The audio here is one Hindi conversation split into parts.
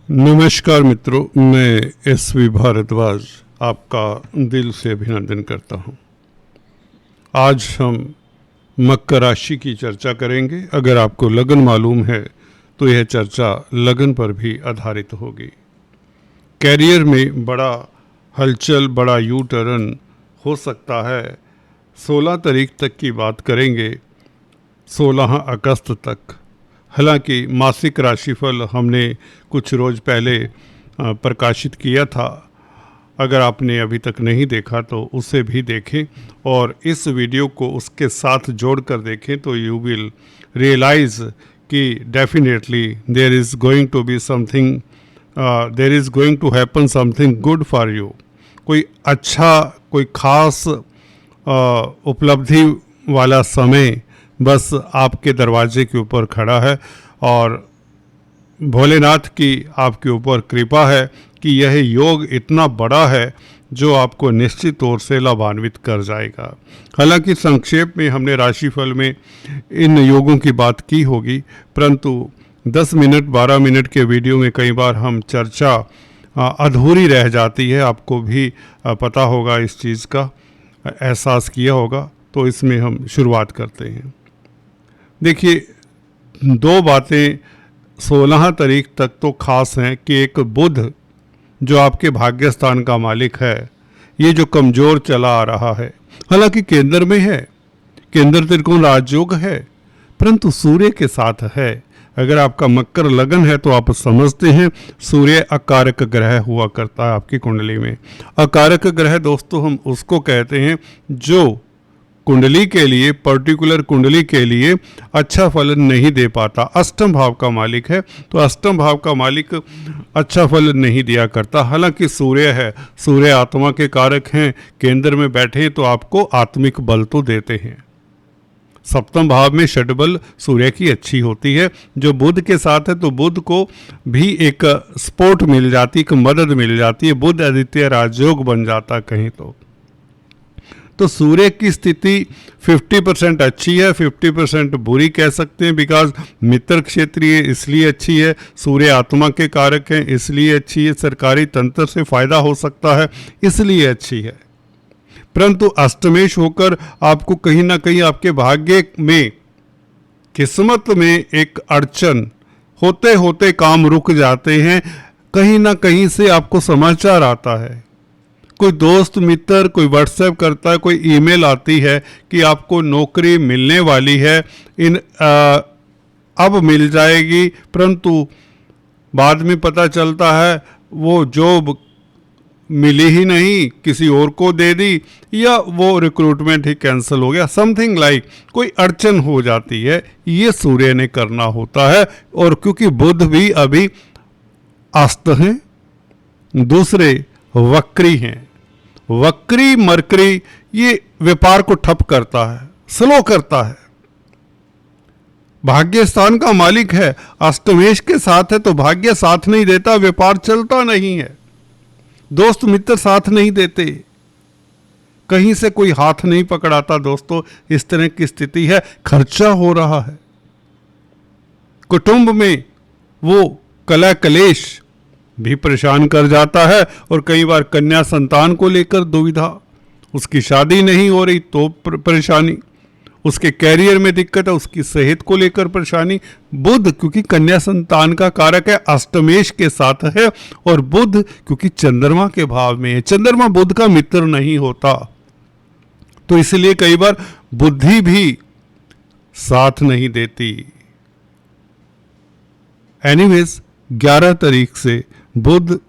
नमस्कार मित्रों, मैं एसवी भारद्वाज आपका दिल से अभिनंदन करता हूं। आज हम मकर राशि की चर्चा करेंगे। अगर आपको लगन मालूम है तो यह चर्चा लगन पर भी आधारित होगी। कैरियर में बड़ा हलचल, बड़ा यू टर्न हो सकता है। 16 तारीख तक की बात करेंगे, 16 अगस्त तक। हालांकि मासिक राशिफल हमने कुछ रोज़ पहले प्रकाशित किया था। अगर आपने अभी तक नहीं देखा तो उसे भी देखें और इस वीडियो को उसके साथ जोड़कर देखें तो यू विल रियलाइज़ कि definitely there is going to be something, there is going to happen something good for you. कोई अच्छा, कोई ख़ास उपलब्धि वाला समय बस आपके दरवाजे के ऊपर खड़ा है और भोलेनाथ की आपके ऊपर कृपा है कि यह योग इतना बड़ा है जो आपको निश्चित तौर से लाभान्वित कर जाएगा। हालांकि संक्षेप में हमने राशिफल में इन योगों की बात की होगी, परंतु 10 मिनट 12 मिनट के वीडियो में कई बार हम चर्चा अधूरी रह जाती है। आपको भी पता होगा, इस चीज़ का एहसास किया होगा। तो इसमें हम शुरुआत करते हैं। देखिए, दो बातें 16 तारीख तक तो खास हैं कि एक बुध जो आपके भाग्य स्थान का मालिक है, ये जो कमज़ोर चला आ रहा है, हालांकि केंद्र में है, केंद्र त्रिकोण राजयोग है, परंतु सूर्य के साथ है। अगर आपका मकर लगन है तो आप समझते हैं सूर्य अकारक ग्रह हुआ करता है आपकी कुंडली में। अकारक ग्रह दोस्तों हम उसको कहते हैं जो कुंडली के लिए, पर्टिकुलर कुंडली के लिए अच्छा फलन नहीं दे पाता। अष्टम भाव का मालिक है तो अष्टम भाव का मालिक अच्छा फल नहीं दिया करता। हालांकि सूर्य है, सूर्य आत्मा के कारक हैं, केंद्र में बैठे तो आपको आत्मिक बल तो देते हैं। सप्तम भाव में षटबल सूर्य की अच्छी होती है। जो बुध के साथ है तो बुध को भी एक सपोर्ट मिल जाती, एक मदद मिल जाती है। बुध आदित्य राजयोग बन जाता कहीं तो सूर्य की स्थिति 50% अच्छी है, 50% बुरी कह सकते हैं। बिकॉज मित्र क्षेत्रीय इसलिए अच्छी है, सूर्य आत्मा के कारक हैं इसलिए अच्छी है, सरकारी तंत्र से फायदा हो सकता है इसलिए अच्छी है। परंतु अष्टमेश होकर आपको कहीं ना कहीं आपके भाग्य में, किस्मत में एक अड़चन होते होते काम रुक जाते हैं। कहीं ना कहीं से आपको समाचार आता है, कोई दोस्त मित्र कोई व्हाट्सएप करता है, कोई ईमेल आती है कि आपको नौकरी मिलने वाली है, अब मिल जाएगी, परंतु बाद में पता चलता है वो जॉब मिली ही नहीं, किसी और को दे दी, या वो रिक्रूटमेंट ही कैंसिल हो गया। समथिंग लाइक कोई अड़चन हो जाती है। ये सूर्य ने करना होता है। और क्योंकि बुध भी अभी अस्त हैं, दूसरे वक्री हैं, वक्री मरकरी ये व्यापार को ठप करता है, स्लो करता है। भाग्य स्थान का मालिक है, अष्टमेश के साथ है तो भाग्य साथ नहीं देता, व्यापार चलता नहीं है, दोस्त मित्र साथ नहीं देते, कहीं से कोई हाथ नहीं पकड़ाता। दोस्तों इस तरह की स्थिति है। खर्चा हो रहा है, कुटुंब में वो कला कलेश भी परेशान कर जाता है। और कई बार कन्या संतान को लेकर दुविधा, उसकी शादी नहीं हो रही तो परेशानी, उसके कैरियर में दिक्कत है, उसकी सेहत को लेकर परेशानी। बुध क्योंकि कन्या संतान का कारक है, अष्टमेश के साथ है, और बुध क्योंकि चंद्रमा के भाव में है। चंद्रमा बुध का मित्र नहीं होता, तो इसलिए कई बार बुद्धि भी साथ नहीं देती। एनीवेज 11 तारीख से बुध,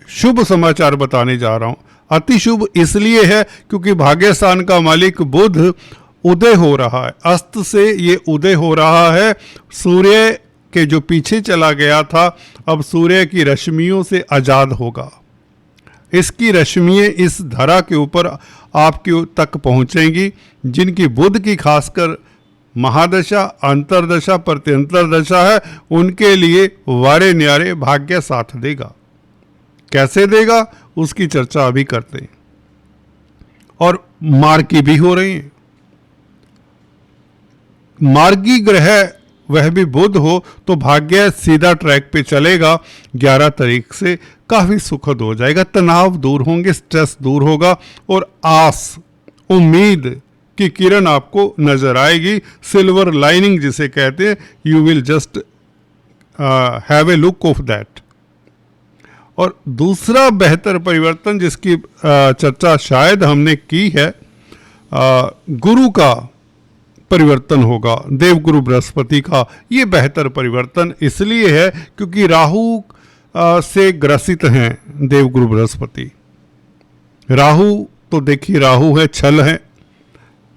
शुभ समाचार बताने जा रहा हूं। अति शुभ इसलिए है क्योंकि भाग्य स्थान का मालिक बुध उदय हो रहा है, अस्त से ये उदय हो रहा है। सूर्य के जो पीछे चला गया था अब सूर्य की रश्मियों से आजाद होगा। इसकी रश्मियां इस धरा के ऊपर आपके तक पहुंचेंगी। जिनकी बुध की खासकर महादशा, अंतरदशा, प्रत्यंतर दशा है, उनके लिए वारे न्यारे भाग्य साथ देगा। कैसे देगा उसकी चर्चा अभी करते हैं। और मार्गी भी हो रही है। मार्गी ग्रह वह भी बुध हो तो भाग्य सीधा ट्रैक पे चलेगा। 11 तारीख से काफ़ी सुखद हो जाएगा, तनाव दूर होंगे, स्ट्रेस दूर होगा और आस उम्मीद की किरण आपको नजर आएगी। सिल्वर लाइनिंग जिसे कहते हैं, you will just have a look of that. और दूसरा बेहतर परिवर्तन जिसकी चर्चा शायद हमने की है, गुरु का परिवर्तन होगा, देवगुरु बृहस्पति का। ये बेहतर परिवर्तन इसलिए है क्योंकि राहु से ग्रसित हैं देवगुरु बृहस्पति। राहु तो देखिए, राहु है, छल है,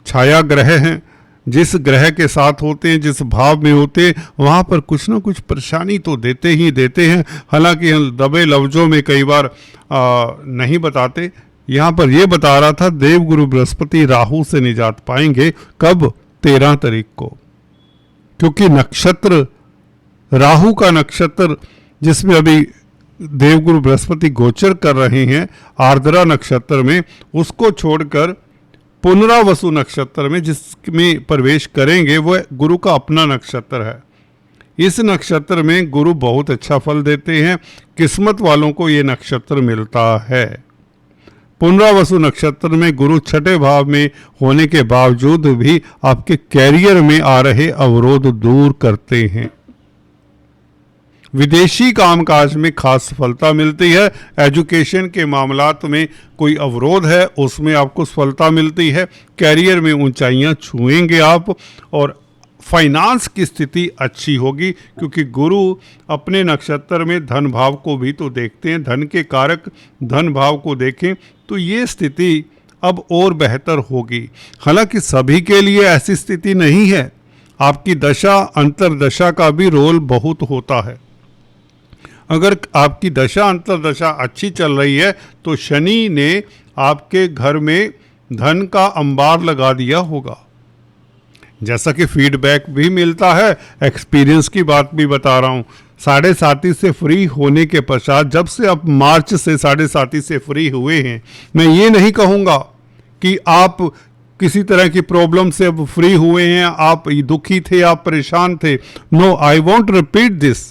छाया ग्रह हैं। जिस ग्रह के साथ होते हैं, जिस भाव में होते हैं, वहाँ पर कुछ ना कुछ परेशानी तो देते ही देते हैं। हालांकि हम दबे लफ्जों में कई बार नहीं बताते। यहाँ पर यह बता रहा था, देवगुरु बृहस्पति राहु से निजात पाएंगे। कब? 13 तारीख को, क्योंकि नक्षत्र राहु का नक्षत्र जिसमें अभी देवगुरु बृहस्पति गोचर कर रहे हैं, आर्द्रा नक्षत्र में, उसको छोड़कर पुनरावसु नक्षत्र में जिसमें प्रवेश करेंगे, वह गुरु का अपना नक्षत्र है। इस नक्षत्र में गुरु बहुत अच्छा फल देते हैं, किस्मत वालों को ये नक्षत्र मिलता है। पुनरावसु नक्षत्र में गुरु छठे भाव में होने के बावजूद भी आपके कैरियर में आ रहे अवरोध दूर करते हैं। विदेशी कामकाज में खास सफलता मिलती है। एजुकेशन के मामलात में कोई अवरोध है, उसमें आपको सफलता मिलती है। कैरियर में ऊंचाइयां छुएंगे आप और फाइनेंस की स्थिति अच्छी होगी, क्योंकि गुरु अपने नक्षत्र में धन भाव को भी तो देखते हैं। धन के कारक धन भाव को देखें तो ये स्थिति अब और बेहतर होगी। हालांकि सभी के लिए ऐसी स्थिति नहीं है। आपकी दशा अंतरदशा का भी रोल बहुत होता है। अगर आपकी दशा अंतरदशा अच्छी चल रही है तो शनि ने आपके घर में धन का अंबार लगा दिया होगा। जैसा कि फीडबैक भी मिलता है, एक्सपीरियंस की बात भी बता रहा हूँ। 7.5 से फ्री होने के पश्चात, जब से आप मार्च से 7.5 से फ्री हुए हैं, मैं ये नहीं कहूँगा कि आप किसी तरह की प्रॉब्लम से अब फ्री हुए हैं, आप दुखी थे, आप परेशान थे। No, I want repeat this.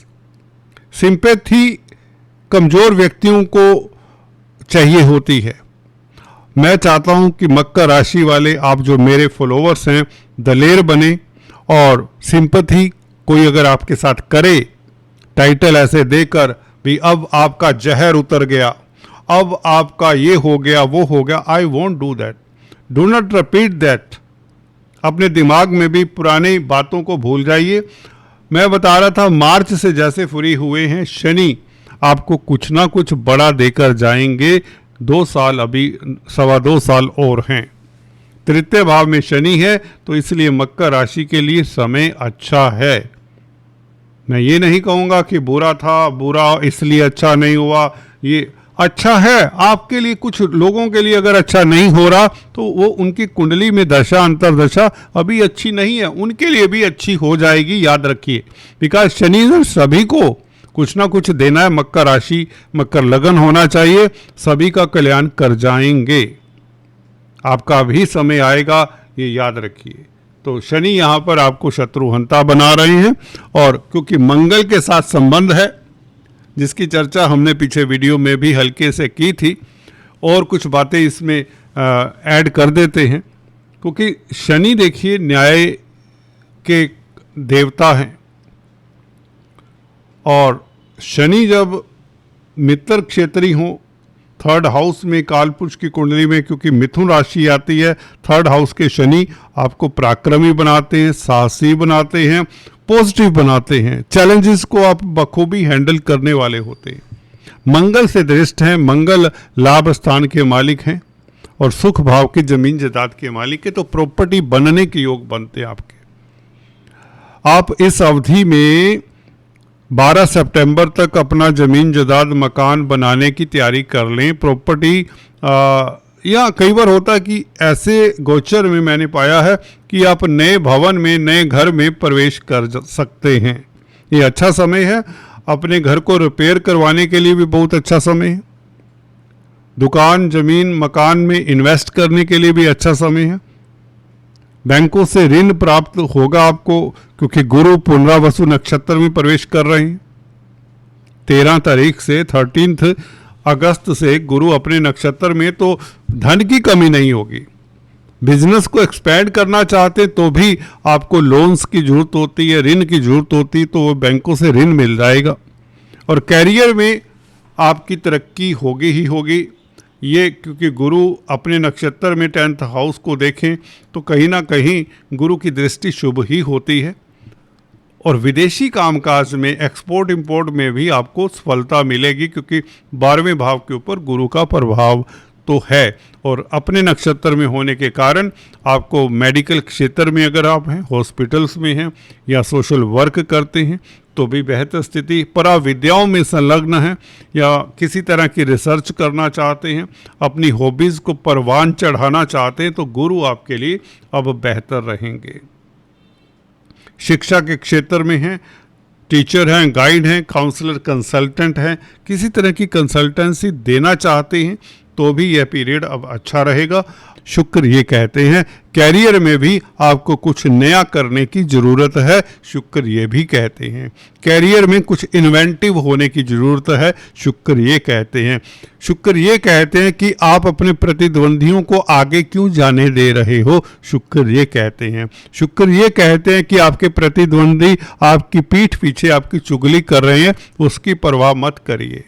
Sympathy कमज़ोर व्यक्तियों को चाहिए होती है। मैं चाहता हूं कि मकर राशि वाले, आप जो मेरे फॉलोअर्स हैं, दलेर बने और सिंपैथी कोई अगर आपके साथ करे, टाइटल ऐसे देकर भी अब आपका जहर उतर गया, अब आपका ये हो गया, वो हो गया, I won't do that. Do not repeat that. अपने दिमाग में भी पुरानी बातों को भूल जाइए। मैं बता रहा था, मार्च से जैसे फ्री हुए हैं, शनि आपको कुछ ना कुछ बड़ा देकर जाएंगे। 2 साल, अभी 2.25 साल और हैं। तृतीय भाव में शनि है, तो इसलिए मकर राशि के लिए समय अच्छा है। मैं ये नहीं कहूँगा कि बुरा था, बुरा इसलिए अच्छा नहीं हुआ। ये अच्छा है आपके लिए। कुछ लोगों के लिए अगर अच्छा नहीं हो रहा तो वो उनकी कुंडली में दशा अंतरदशा अभी अच्छी नहीं है, उनके लिए भी अच्छी हो जाएगी, याद रखिए। बिकॉज शनि सभी को कुछ ना कुछ देना है। मकर राशि, मकर लगन होना चाहिए, सभी का कल्याण कर जाएंगे। आपका भी समय आएगा, ये याद रखिए। तो शनि यहाँ पर आपको शत्रुहंता बना रहे हैं, और क्योंकि मंगल के साथ संबंध है, जिसकी चर्चा हमने पीछे वीडियो में भी हल्के से की थी, और कुछ बातें इसमें ऐड कर देते हैं। क्योंकि शनि देखिए न्याय के देवता हैं, और शनि जब मित्र क्षेत्री हो, 3rd हाउस में कालपुरुष की कुंडली में, क्योंकि मिथुन राशि आती है, 3rd हाउस के शनि आपको पराक्रमी बनाते हैं, साहसी बनाते हैं, पॉजिटिव बनाते हैं। चैलेंजेस को आप बखूबी हैंडल करने वाले होते हैं। मंगल से दृष्ट हैं, मंगल लाभ स्थान के मालिक हैं और सुख भाव की जमीन जायदाद के मालिक है, तो प्रॉपर्टी बनने के योग बनते हैं आपके। आप इस अवधि में 12 सितंबर तक अपना जमीन जायदाद मकान बनाने की तैयारी कर लें। प्रॉपर्टी या कई बार होता है कि ऐसे गोचर में मैंने पाया है कि आप नए भवन में, नए घर में प्रवेश कर सकते हैं। ये अच्छा समय है। अपने घर को रिपेयर करवाने के लिए भी बहुत अच्छा समय है। दुकान, जमीन, मकान में इन्वेस्ट करने के लिए भी अच्छा समय है। बैंकों से ऋण प्राप्त होगा आपको, क्योंकि गुरु पुनरावसु नक्षत्र में प्रवेश कर रहे हैं। 13 तारीख से 13 अगस्त से गुरु अपने नक्षत्र में, तो धन की कमी नहीं होगी। बिजनेस को एक्सपैंड करना चाहते तो भी आपको लोन्स की जरूरत होती है, ऋण की जरूरत होती, तो वो बैंकों से ऋण मिल जाएगा। और कैरियर में आपकी तरक्की होगी ही होगी। ये क्योंकि गुरु अपने नक्षत्र में 10th हाउस को देखें तो कहीं ना कहीं गुरु की दृष्टि शुभ ही होती है। और विदेशी कामकाज में, एक्सपोर्ट इंपोर्ट में भी आपको सफलता मिलेगी, क्योंकि 12वें भाव के ऊपर गुरु का प्रभाव तो है। और अपने नक्षत्र में होने के कारण आपको मेडिकल क्षेत्र में अगर आप हैं, हॉस्पिटल्स में हैं या सोशल वर्क करते हैं तो भी बेहतर स्थिति, पराविद्याओं में संलग्न हैं या किसी तरह की रिसर्च करना चाहते हैं, अपनी हॉबीज़ को परवान चढ़ाना चाहते हैं, तो गुरु आपके लिए अब बेहतर रहेंगे। शिक्षा के क्षेत्र में हैं, टीचर हैं, गाइड हैं, काउंसलर, कंसल्टेंट हैं, किसी तरह की कंसल्टेंसी देना चाहते हैं तो भी यह पीरियड अब अच्छा रहेगा। शुक्र ये कहते हैं कैरियर में भी आपको कुछ नया करने की ज़रूरत है। शुक्र ये भी कहते हैं कैरियर में कुछ इन्वेंटिव होने की ज़रूरत है। शुक्र ये कहते हैं, शुक्र ये कहते हैं कि आप अपने प्रतिद्वंदियों को आगे क्यों जाने दे रहे हो। शुक्र ये कहते हैं, शुक्र ये कहते हैं कि आपके प्रतिद्वंदी आपकी पीठ पीछे आपकी चुगली कर रहे हैं, उसकी परवाह मत करिए।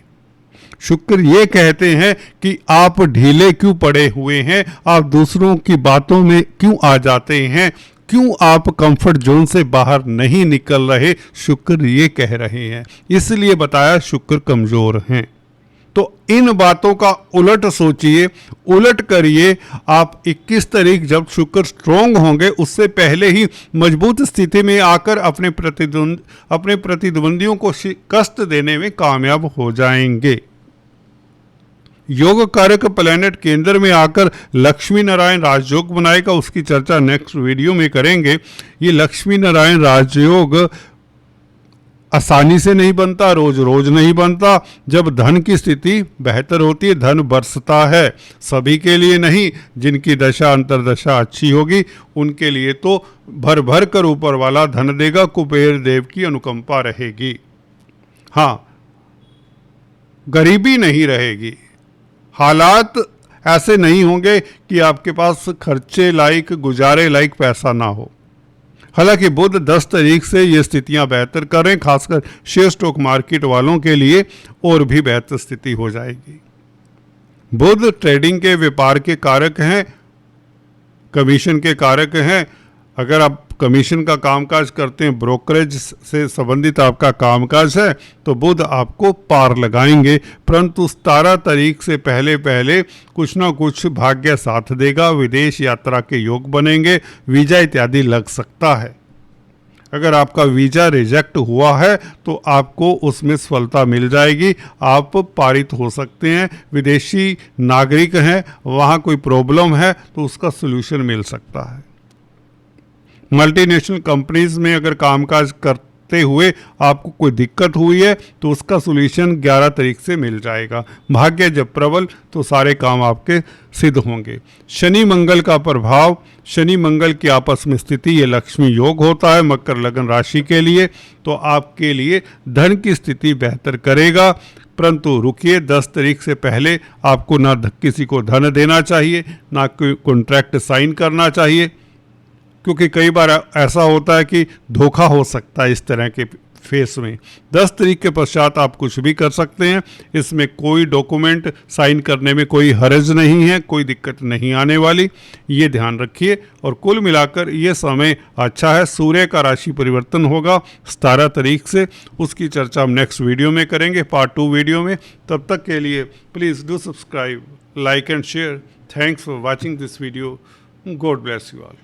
शुक्र ये कहते हैं कि आप ढीले क्यों पड़े हुए हैं, आप दूसरों की बातों में क्यों आ जाते हैं, क्यों आप कंफर्ट जोन से बाहर नहीं निकल रहे। शुक्र ये कह रहे हैं, इसलिए बताया शुक्र कमज़ोर हैं। तो इन बातों का उलट सोचिए, उलट करिए। आप 21 तारीख जब शुक्र स्ट्रोंग होंगे उससे पहले ही मजबूत स्थिति में आकर अपने प्रतिद्वंदियों को शिकस्त देने में कामयाब हो जाएंगे। योग कारक प्लैनेट केंद्र में आकर लक्ष्मी नारायण राजयोग बनाएगा, उसकी चर्चा नेक्स्ट वीडियो में करेंगे। ये लक्ष्मी नारायण राजयोग आसानी से नहीं बनता, रोज रोज नहीं बनता। जब धन की स्थिति बेहतर होती है, धन बरसता है, सभी के लिए नहीं। जिनकी दशा अंतरदशा अच्छी होगी उनके लिए तो भर भर कर ऊपर वाला धन देगा, कुबेर देव की अनुकंपा रहेगी। हाँ, गरीबी नहीं रहेगी, हालात ऐसे नहीं होंगे कि आपके पास खर्चे लायक, गुजारे लायक पैसा ना हो। हालांकि बुध 10 तारीख से ये स्थितियां बेहतर कर रहे हैं, खासकर शेयर स्टॉक मार्केट वालों के लिए और भी बेहतर स्थिति हो जाएगी। बुध ट्रेडिंग के, व्यापार के कारक हैं, कमीशन के कारक हैं। अगर आप कमीशन का कामकाज करते हैं, ब्रोकरेज से संबंधित आपका कामकाज है, तो बुध आपको पार लगाएंगे। परंतु 17 तारीख से पहले पहले कुछ ना कुछ भाग्य साथ देगा, विदेश यात्रा के योग बनेंगे, वीज़ा इत्यादि लग सकता है। अगर आपका वीज़ा रिजेक्ट हुआ है तो आपको उसमें सफलता मिल जाएगी, आप पारित हो सकते हैं। विदेशी नागरिक हैं, वहाँ कोई प्रॉब्लम है तो उसका सलूशन मिल सकता है। मल्टीनेशनल कंपनीज में अगर कामकाज करते हुए आपको कोई दिक्कत हुई है तो उसका सॉल्यूशन 11 तारीख से मिल जाएगा। भाग्य जब प्रबल तो सारे काम आपके सिद्ध होंगे। शनि मंगल का प्रभाव, शनि मंगल की आपस में स्थिति, ये लक्ष्मी योग होता है मकर लगन राशि के लिए, तो आपके लिए धन की स्थिति बेहतर करेगा। परंतु रुकिए, 10 तारीख से पहले आपको ना किसी को धन देना चाहिए, ना कोई कॉन्ट्रैक्ट साइन करना चाहिए, क्योंकि कई बार ऐसा होता है कि धोखा हो सकता है इस तरह के फेस में। 10 तारीख के पश्चात आप कुछ भी कर सकते हैं, इसमें कोई डॉक्यूमेंट साइन करने में कोई हर्ज नहीं है, कोई दिक्कत नहीं आने वाली, ये ध्यान रखिए। और कुल मिलाकर ये समय अच्छा है। सूर्य का राशि परिवर्तन होगा 17 तारीख से, उसकी चर्चा हम नेक्स्ट वीडियो में करेंगे, पार्ट 2 वीडियो में। तब तक के लिए please do subscribe, like and share. Thanks for watching this video. God bless you all.